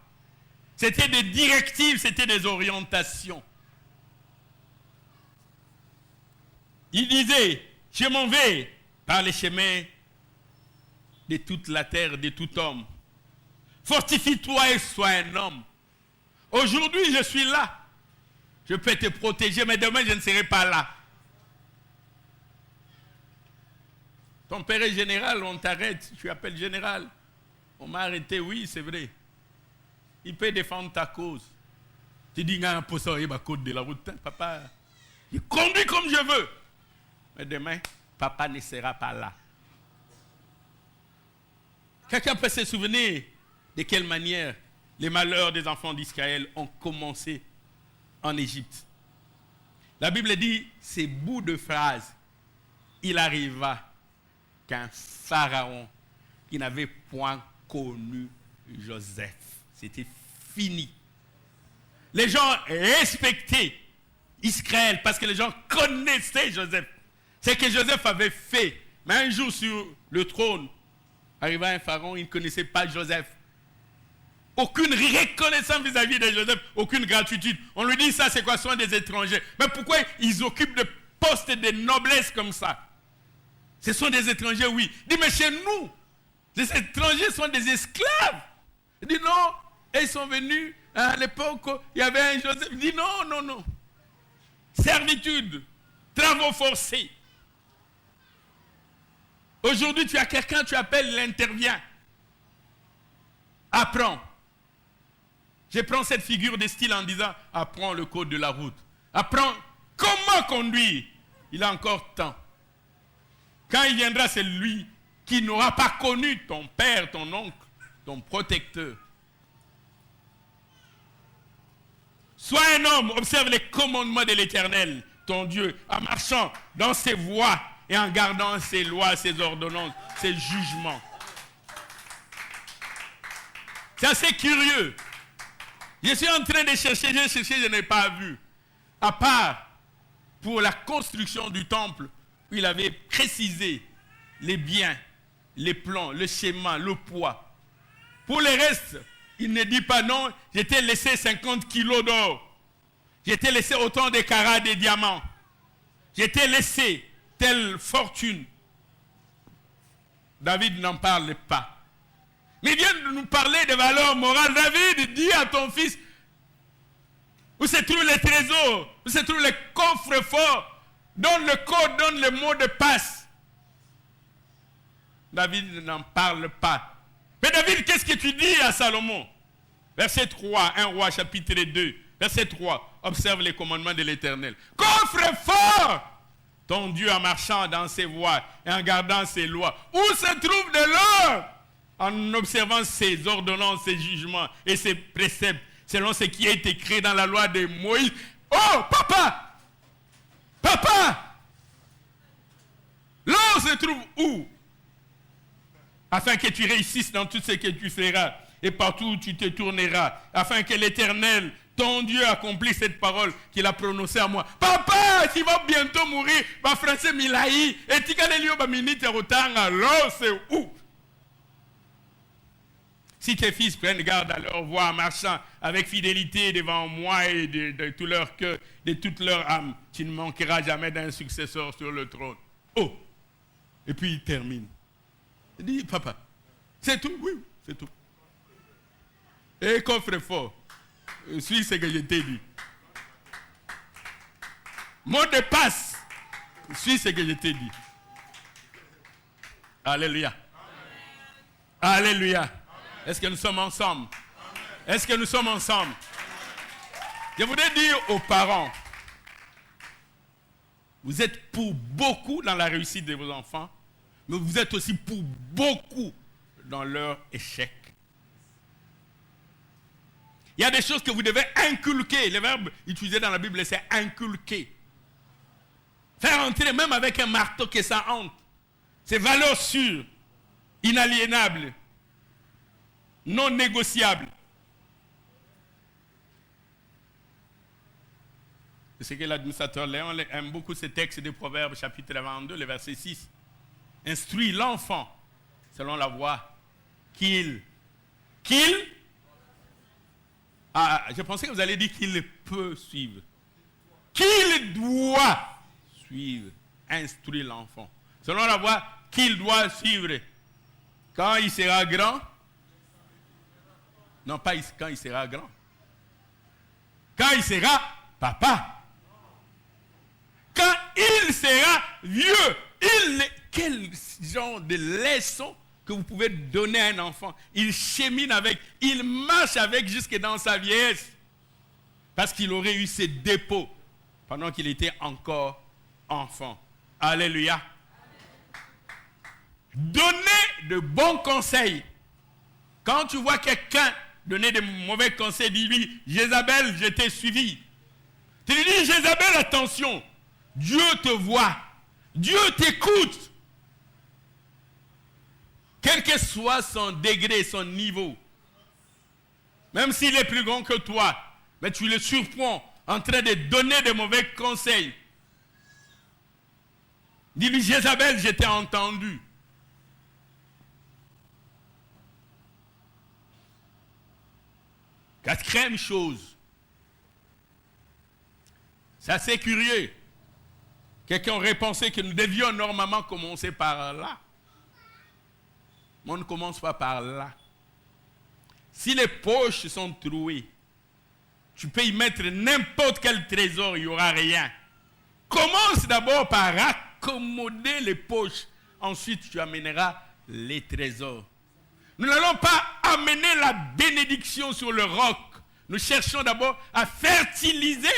C'était des directives, c'était des orientations. Il disait, je m'en vais par les chemins de toute la terre, de tout homme. Fortifie-toi et sois un homme. Aujourd'hui, je suis là. Je peux te protéger, mais demain, je ne serai pas là. Ton père est général, on t'arrête, tu appelles général. On m'a arrêté, oui, c'est vrai. Il peut défendre ta cause. Tu dis, pour ça, il va côte de la route, papa. Il conduit comme je veux. Mais demain, papa ne sera pas là. Quelqu'un peut se souvenir de quelle manière les malheurs des enfants d'Israël ont commencé en Égypte. La Bible dit, ces bouts de phrases, il arriva qu'un pharaon qui n'avait point connu Joseph. C'était fini. Les gens respectaient Israël parce que les gens connaissaient Joseph. C'est que Joseph avait fait. Mais un jour sur le trône, arriva un pharaon, il ne connaissait pas Joseph. Aucune reconnaissance vis-à-vis de Joseph, aucune gratitude. On lui dit ça, c'est quoi? Ce sont des étrangers. Mais pourquoi ils occupent des postes de noblesse comme ça? Ce sont des étrangers, oui. Il dit, mais chez nous, les étrangers sont des esclaves. Il dit non, et ils sont venus à l'époque, il y avait un Joseph. Il dit non, non, non. Servitude, travaux forcés. Aujourd'hui, tu as quelqu'un, tu appelles, il intervient. Apprends. Je prends cette figure de style en disant, apprends le code de la route. Apprends comment conduire. Il a encore temps. Quand il viendra, c'est lui qui n'aura pas connu ton père, ton oncle, ton protecteur. Sois un homme, observe les commandements de l'Éternel, ton Dieu, en marchant dans ses voies et en gardant ses lois, ses ordonnances, ses jugements. C'est assez curieux. Je suis en train de chercher, je n'ai pas vu. À part pour la construction du temple, où il avait précisé les biens, les plans, le schéma, le poids. Pour le reste, il ne dit pas non, j'ai t'ai laissé 50 kilos d'or. J'ai t'ai laissé autant de carats de diamants. J'ai t'ai laissé telle fortune. David n'en parle pas. Mais il vient de nous parler de valeurs morales. David dit à ton fils, où se trouvent les trésors, où se trouvent les coffres forts, donne le code, donne le mot de passe. David n'en parle pas. Mais David, qu'est-ce que tu dis à Salomon? Verset 3, 1 Roi chapitre 2, verset 3, observe les commandements de l'Éternel. Coffre fort, ton Dieu en marchant dans ses voies et en gardant ses lois. Où se trouve de l'or? En observant ses ordonnances, ses jugements et ses préceptes, selon ce qui a été écrit dans la loi de Moïse. Oh, papa! Papa! L'or se trouve où? Afin que tu réussisses dans tout ce que tu feras et partout où tu te tourneras, afin que l'Éternel, ton Dieu, accomplisse cette parole qu'il a prononcée à moi. Papa, tu vas bientôt mourir. Ma français Milaï, et tu vas aller au minute rotanga. L'or, c'est où? Si tes fils prennent garde à leur voie en marchant avec fidélité devant moi et de tout leur cœur, de toute leur âme, tu ne manqueras jamais d'un successeur sur le trône. Oh! Et puis il termine. Il dit, papa, c'est tout? Oui, c'est tout. Et coffre fort, suis ce que je t'ai dit. Mot de passe, Suis ce que je t'ai dit. Alléluia. Alléluia. Est-ce que nous sommes ensemble? Est-ce que nous sommes ensemble? Je voudrais dire aux parents, vous êtes pour beaucoup dans la réussite de vos enfants, mais vous êtes aussi pour beaucoup dans leur échec. Il y a des choses que vous devez inculquer. Le verbe utilisé dans la Bible, c'est inculquer. Faire entrer même avec un marteau que ça entre. C'est valeur sûre, inaliénable, non négociable. C'est ce que l'administrateur Léon aime beaucoup ce texte de Proverbes, chapitre 22, le verset 6. Instruis l'enfant selon la voie qu'il... Ah, je pensais que vous alliez dire qu'il peut suivre. Qu'il doit suivre. Instruire l'enfant selon la voie qu'il doit suivre. Quand il sera grand, non pas quand il sera grand, quand il sera papa, quand il sera vieux, quel genre de leçon que vous pouvez donner à un enfant? Il chemine avec, il marche avec jusque dans sa vieillesse, parce qu'il aurait eu ses dépôts pendant qu'il était encore enfant. Alléluia. Donnez de bons conseils. Quand tu vois quelqu'un donner de mauvais conseils, dis-lui, Jézabel, je t'ai suivi. Tu lui dis, Jézabel, attention, Dieu te voit, Dieu t'écoute. Quel que soit son degré, son niveau, même s'il est plus grand que toi, mais tu le surprends en train de donner de mauvais conseils. Dis-lui, Jézabel, je t'ai entendu. Quatrième chose, c'est assez curieux. Quelqu'un aurait pensé que nous devions normalement commencer par là. Mais on ne commence pas par là. Si les poches sont trouées, tu peux y mettre n'importe quel trésor, il n'y aura rien. Commence d'abord par accommoder les poches. Ensuite, tu amèneras les trésors. Nous n'allons pas amener la bénédiction sur le roc. Nous cherchons d'abord à fertiliser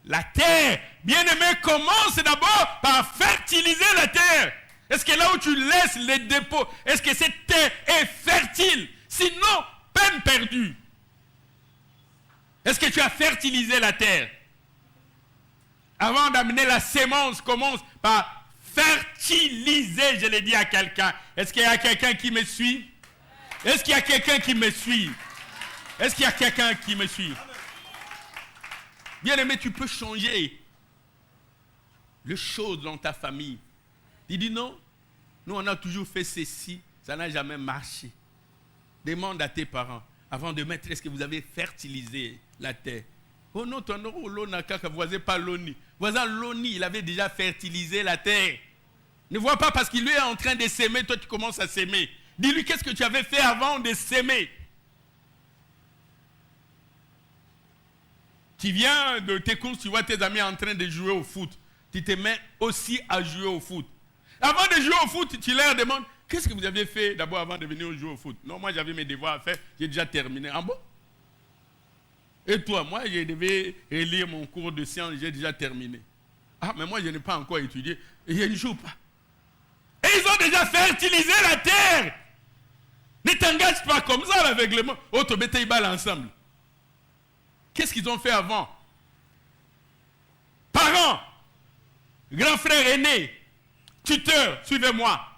la terre. Bien-aimé, commence d'abord par fertiliser la terre. Est-ce que là où tu laisses les dépôts, est-ce que cette terre est fertile? Sinon, peine perdue. Est-ce que tu as fertilisé la terre? Avant d'amener la sémence, commence par fertiliser, je l'ai dit à quelqu'un. Est-ce qu'il y a quelqu'un qui me suit? Est-ce qu'il y a quelqu'un qui me suit? Est-ce qu'il y a quelqu'un qui me suit? Bien-aimé, tu peux changer les choses dans ta famille. Il dit non, nous on a toujours fait ceci, ça n'a jamais marché. Demande à tes parents, avant de mettre, est-ce que vous avez fertilisé la terre? Oh non, ton voisin pas Loni. Voisin Loni, il avait déjà fertilisé la terre. Ne vois pas parce qu'il est en train de s'aimer, toi tu commences à s'aimer. Dis-lui qu'est-ce que tu avais fait avant de s'aimer. Tu viens de tes courses, tu vois tes amis en train de jouer au foot. Tu te mets aussi à jouer au foot. Avant de jouer au foot, tu leur demandes, qu'est-ce que vous avez fait d'abord avant de venir jouer au foot? Non, moi j'avais mes devoirs à faire, j'ai déjà terminé. Ah bon? Et toi, moi je devais relire mon cours de sciences, j'ai déjà terminé. Ah, mais moi je n'ai pas encore étudié, et je ne joue pas. Et ils ont déjà fertilisé la terre. Ne t'engage pas comme ça avec les mains. Oh, tu mettez les balles ensemble. Qu'est-ce qu'ils ont fait avant? Parents, grand frère aîné, tuteur, suivez-moi.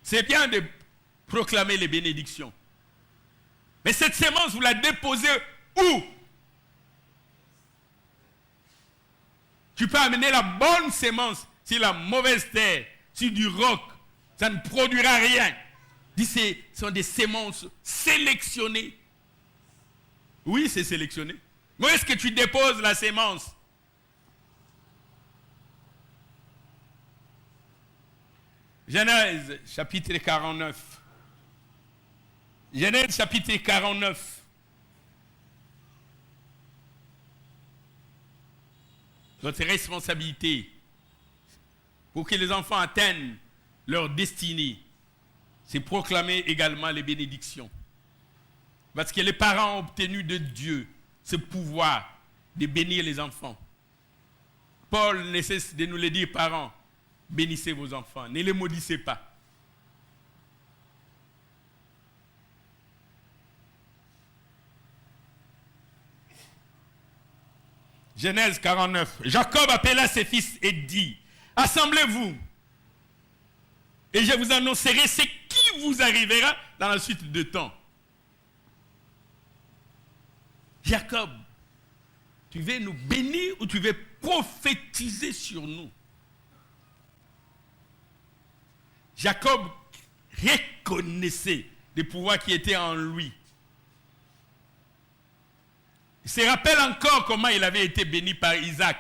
C'est bien de proclamer les bénédictions. Mais cette sémence, vous la déposez où? Tu peux amener la bonne sémence sur la mauvaise terre, sur du roc. Ça ne produira rien. Dis, ce sont des sémences sélectionnées. Oui, c'est sélectionné. Où est-ce que tu déposes la sémence? Genèse, chapitre 49. Genèse, chapitre 49. Votre responsabilité pour que les enfants atteignent leur destinée, c'est proclamer également les bénédictions. Parce que les parents ont obtenu de Dieu ce pouvoir de bénir les enfants. Paul ne cesse de nous le dire, parents, bénissez vos enfants, ne les maudissez pas. Genèse 49. Jacob appela ses fils et dit, assemblez-vous, et je vous annoncerai ce qui vous arrivera dans la suite de temps. Jacob, tu veux nous bénir ou tu veux prophétiser sur nous? Jacob reconnaissait le pouvoir qui était en lui. Il se rappelle encore comment il avait été béni par Isaac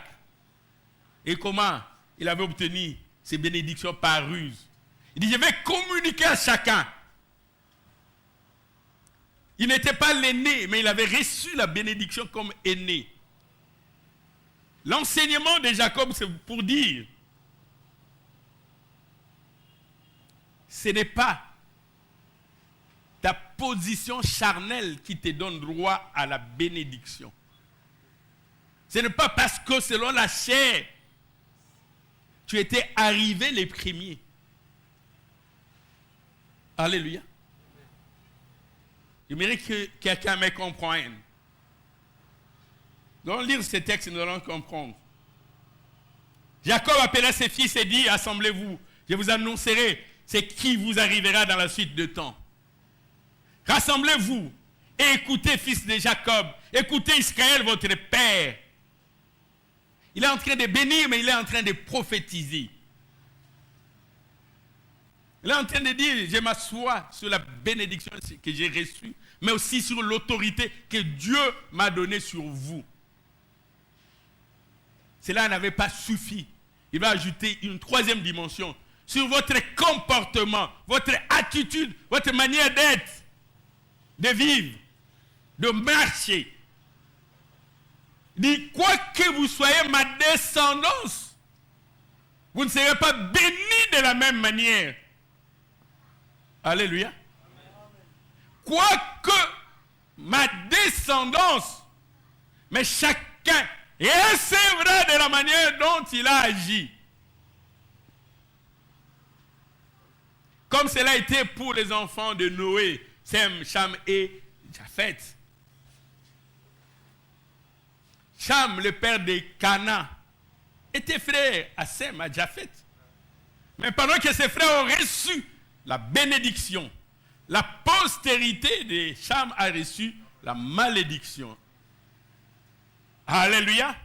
et comment il avait obtenu ses bénédictions par ruse. Il dit, je vais communiquer à chacun. Il n'était pas l'aîné, mais il avait reçu la bénédiction comme aîné. L'enseignement de Jacob, c'est pour dire, ce n'est pas ta position charnelle qui te donne droit à la bénédiction. Ce n'est pas parce que selon la chair, tu étais arrivé les premiers. Alléluia. J'aimerais que quelqu'un me comprenne. Nous allons lire ce texte et nous allons comprendre. Jacob appela ses fils et dit, assemblez-vous, je vous annoncerai ce qui vous arrivera dans la suite de temps. Rassemblez-vous et écoutez, fils de Jacob, écoutez Israël, votre père. Il est en train de bénir, mais il est en train de prophétiser. Il est en train de dire, je m'assois sur la bénédiction que j'ai reçue, mais aussi sur l'autorité que Dieu m'a donnée sur vous. Cela n'avait pas suffi. Il va ajouter une troisième dimension sur votre comportement, votre attitude, votre manière d'être, de vivre, de marcher. Il dit, quoi que vous soyez ma descendance, vous ne serez pas bénis de la même manière. Alléluia. Quoique ma descendance, mais chacun recevra de la manière dont il a agi. Comme cela a été pour les enfants de Noé, Sem, Cham et Japhet. Cham, le père de Canaan, était frère à Sem, à Japhet. Mais pendant que ses frères ont reçu la bénédiction, la postérité de Cham a reçu la malédiction. Alléluia.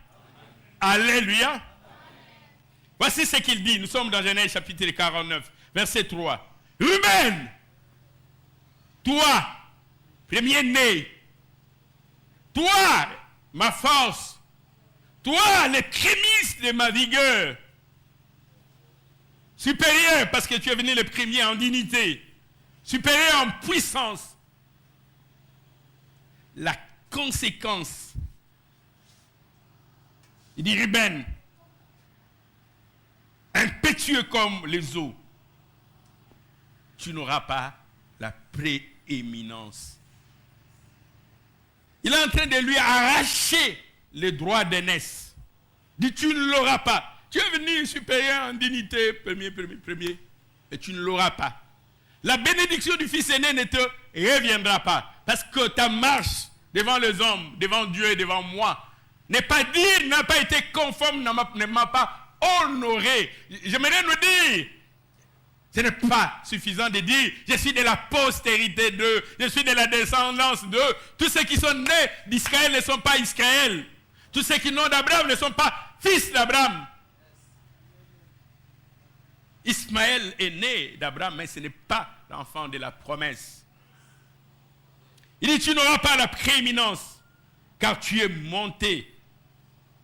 Alléluia. Voici ce qu'il dit. Nous sommes dans Genèse chapitre 49, verset 3. Ruben, toi, premier-né, toi, ma force, toi, le prémisse de ma vigueur, supérieur parce que tu es venu le premier en dignité, supérieur en puissance. La conséquence, il dit Ruben, impétueux comme les eaux, tu n'auras pas la prééminence. Il est en train de lui arracher les droits d'aînesse. Il dit, tu ne l'auras pas. Tu es venu supérieur en dignité, premier, et tu ne l'auras pas. La bénédiction du fils aîné ne te reviendra pas. Parce que ta marche devant les hommes, devant Dieu et devant moi, n'est pas dire, n'a pas été conforme, ne m'a pas honoré. J'aimerais nous dire, ce n'est pas suffisant de dire, je suis de la postérité d'eux, je suis de la descendance d'eux. Tous ceux qui sont nés d'Israël ne sont pas Israël. Tous ceux qui sont d'Abraham ne sont pas fils d'Abraham. Ismaël est né d'Abraham, mais ce n'est pas l'enfant de la promesse. Il dit, tu n'auras pas la prééminence, car tu es monté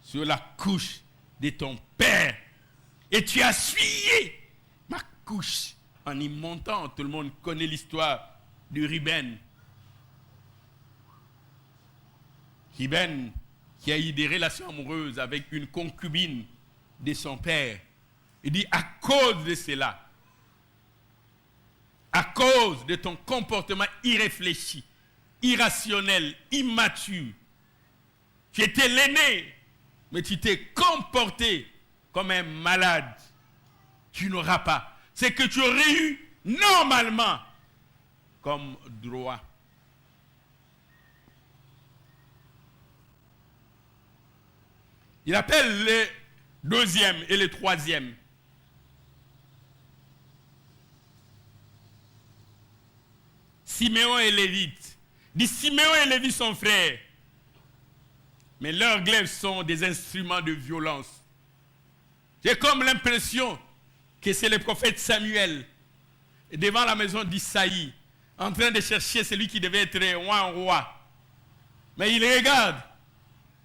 sur la couche de ton père, et tu as essuyé ma couche en y montant. Tout le monde connaît l'histoire de Ruben. Ruben, qui a eu des relations amoureuses avec une concubine de son père. Il dit, à cause de cela, à cause de ton comportement irréfléchi, irrationnel, immature, tu étais l'aîné, mais tu t'es comporté comme un malade. Tu n'auras pas ce que tu aurais eu normalement comme droit. Il appelle le deuxième et le troisième. Siméon et Lévite. Dit Siméon et Lévi sont frères, mais leurs glaives sont des instruments de violence. J'ai comme l'impression que c'est le prophète Samuel devant la maison d'Isaïe, en train de chercher celui qui devait être un roi. Mais il regarde,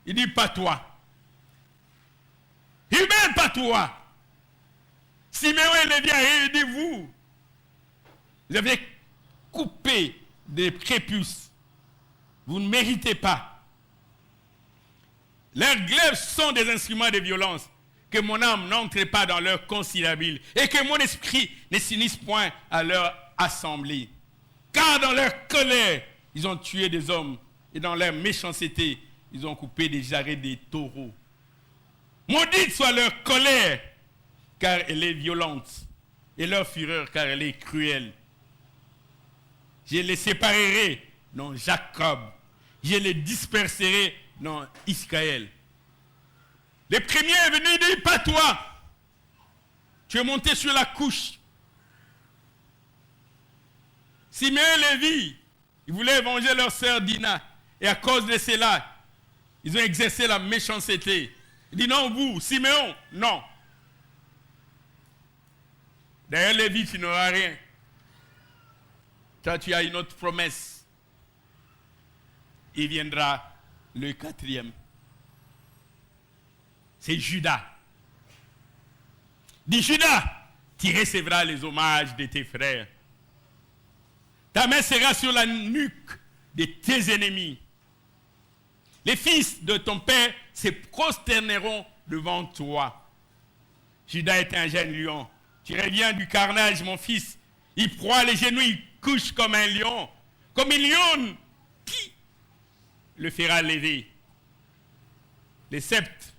il dit pas toi. Il dit pas toi. Siméon et Lévi, il dit vous avez coupé des prépuces. Vous ne méritez pas. Leurs glaives sont des instruments de violence. Que mon âme n'entre pas dans leur conciliabule et que mon esprit ne s'unisse point à leur assemblée. Car dans leur colère, ils ont tué des hommes et dans leur méchanceté, ils ont coupé des jarrets des taureaux. Maudite soit leur colère, car elle est violente, et leur fureur, car elle est cruelle. Je les séparerai dans Jacob, je les disperserai dans Israël. Le premier est venu et dit, pas toi. Tu es monté sur la couche. Siméon et Lévi, ils voulaient venger leur sœur Dina. Et à cause de cela, ils ont exercé la méchanceté. Il dit, non, vous, Siméon, non. Derrière Lévi, tu n'auras rien. Toi, tu as une autre promesse. Il viendra le quatrième. C'est Judas. Dis Judas, tu recevras les hommages de tes frères. Ta main sera sur la nuque de tes ennemis. Les fils de ton père se prosterneront devant toi. Judas est un jeune lion. Tu reviens du carnage, mon fils. Il proie les genoux, il couche comme un lion. Comme un lion, qui le fera lever? Les sceptres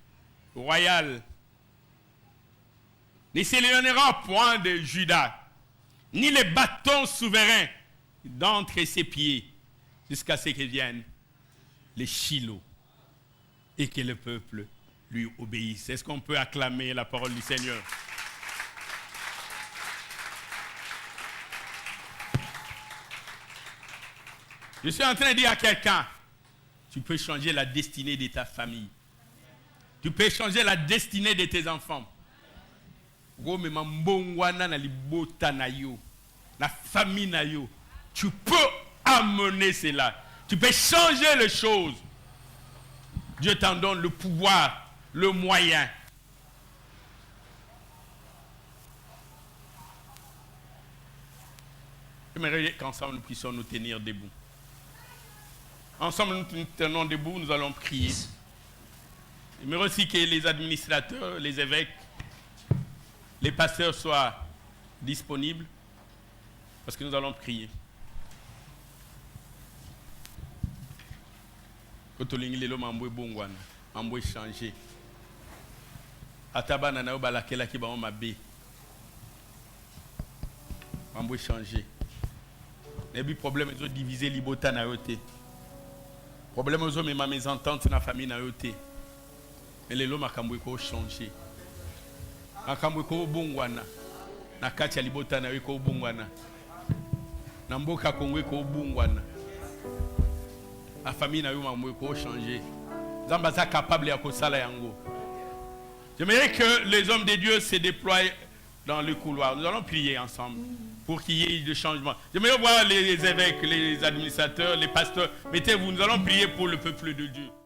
royal ne s'éloignera point de Judas, ni les bâtons souverains d'entre ses pieds, jusqu'à ce que viennent les Shiloh et que le peuple lui obéisse. Est-ce qu'on peut acclamer la parole du Seigneur? Je suis en train de dire à quelqu'un, tu peux changer la destinée de ta famille. Tu peux changer la destinée de tes enfants. La famille, tu peux amener cela. Tu peux changer les choses. Dieu t'en donne le pouvoir, le moyen. J'aimerais qu'ensemble nous puissions nous tenir debout. Ensemble nous tenons debout, nous allons prier. J'aimerais aussi que les administrateurs, les évêques, les pasteurs soient disponibles parce que nous allons prier. Quand on est là, on va changer. Atabana na obalakela ki ba on mabe. On va changer. Et puis problème ils ont divisé libota na yote. Problème ils ont même mes ententes na famille na yote. Mais les lois makambo ko changer. Makambo ko bungwana. Na kati ya libota na ko bungwana. Na mboka Kongo ko bungwana. La famille na yo makambo ko changer. Zamba za capable ya ko sala yango. J'aimerais que les hommes de Dieu se déploient dans le couloir. Nous allons prier ensemble pour qu'il y ait des changements. J'aimerais voir les évêques, les administrateurs, les pasteurs. Mettez-vous, nous allons prier pour le peuple de Dieu.